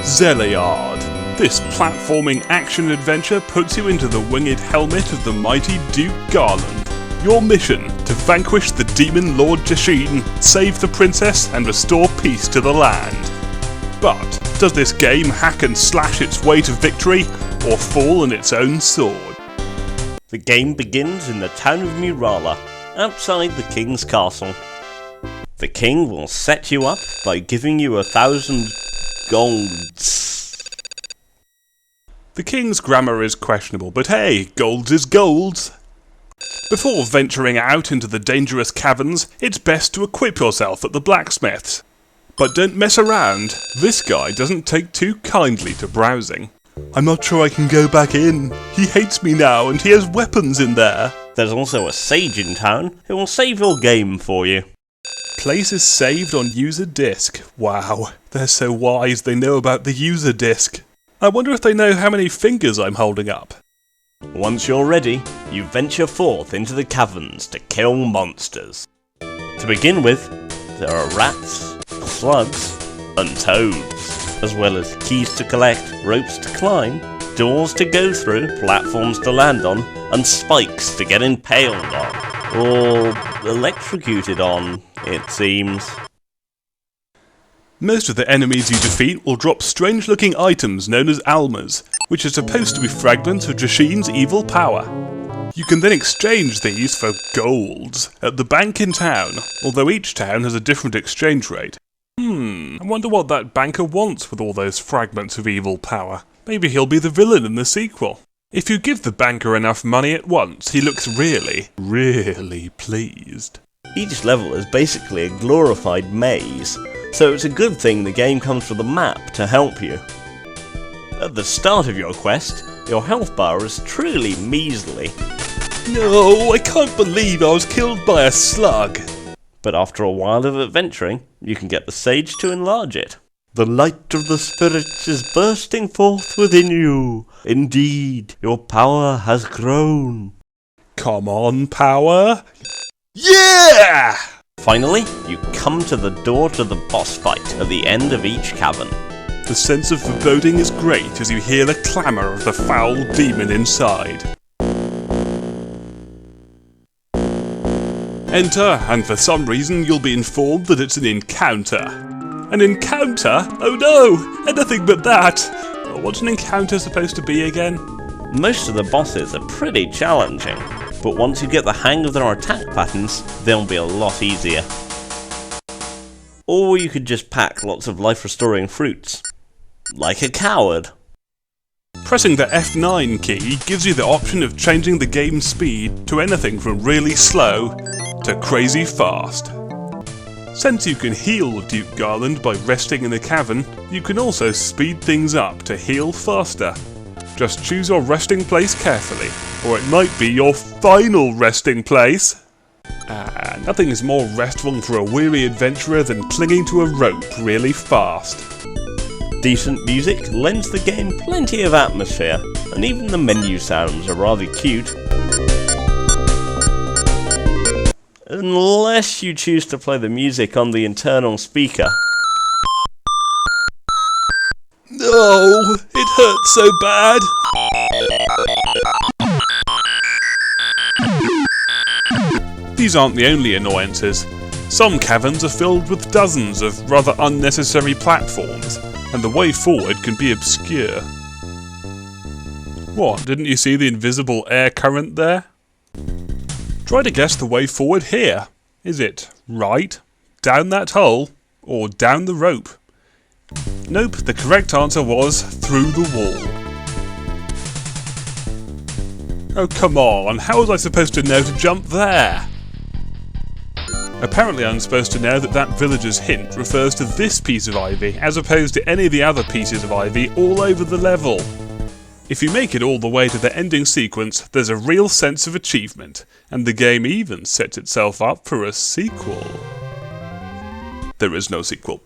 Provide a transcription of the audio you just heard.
Zeliard. This platforming action-adventure puts you into the winged helmet of the mighty Duke Garland. Your mission, to vanquish the demon Lord Jashin, save the princess and restore peace to the land. But, does this game hack and slash its way to victory, or fall on its own sword? The game begins in the town of Murala, outside the king's castle. The king will set you up by giving you 1,000 golds. The king's grammar is questionable, but hey, golds is golds. Before venturing out into the dangerous caverns, it's best to equip yourself at the blacksmith's. But don't mess around, this guy doesn't take too kindly to browsing. I'm not sure I can go back in. He hates me now and he has weapons in there. There's also a sage in town who will save your game for you. Place is saved on user disk. Wow, they're so wise they know about the user disk. I wonder if they know how many fingers I'm holding up. Once you're ready, you venture forth into the caverns to kill monsters. To begin with, there are rats, slugs, and toads, as well as keys to collect, ropes to climb, doors to go through, platforms to land on, and spikes to get impaled on, or electrocuted on, it seems. Most of the enemies you defeat will drop strange-looking items known as almas, which are supposed to be fragments of Jashin's evil power. You can then exchange these for golds at the bank in town, although each town has a different exchange rate. I wonder what that banker wants with all those fragments of evil power. Maybe he'll be the villain in the sequel. If you give the banker enough money at once, he looks really pleased. Each level is basically a glorified maze, so it's a good thing the game comes with a map to help you. At the start of your quest, your health bar is truly measly. No, I can't believe I was killed by a slug. But after a while of adventuring, you can get the sage to enlarge it. The light of the spirits is bursting forth within you. Indeed, your power has grown. Come on, power. Yeah! Finally, you come to the door to the boss fight at the end of each cavern. The sense of foreboding is great as you hear the clamour of the foul demon inside. Enter, and for some reason you'll be informed that it's an encounter. An encounter? Oh no! Anything but that! What's an encounter supposed to be again? Most of the bosses are pretty challenging, but once you get the hang of their attack patterns, they'll be a lot easier. Or you could just pack lots of life-restoring fruits. Like a coward. Pressing the F9 key gives you the option of changing the game's speed to anything from really slow to crazy fast. Since you can heal Duke Garland by resting in a cavern, you can also speed things up to heal faster. Just choose your resting place carefully, or it might be your final resting place. Nothing is more restful for a weary adventurer than clinging to a rope really fast. Decent music lends the game plenty of atmosphere, and even the menu sounds are rather cute. Unless you choose to play the music on the internal speaker. No, it hurts so bad. These aren't the only annoyances. Some caverns are filled with dozens of rather unnecessary platforms, and the way forward can be obscure. What, didn't you see the invisible air current there? Try to guess the way forward here. Is it right, down that hole, or down the rope? Nope, the correct answer was through the wall. Oh come on, how was I supposed to know to jump there? Apparently I'm supposed to know that villager's hint refers to this piece of ivy as opposed to any of the other pieces of ivy all over the level. If you make it all the way to the ending sequence, there's a real sense of achievement, and the game even sets itself up for a sequel. There is no sequel.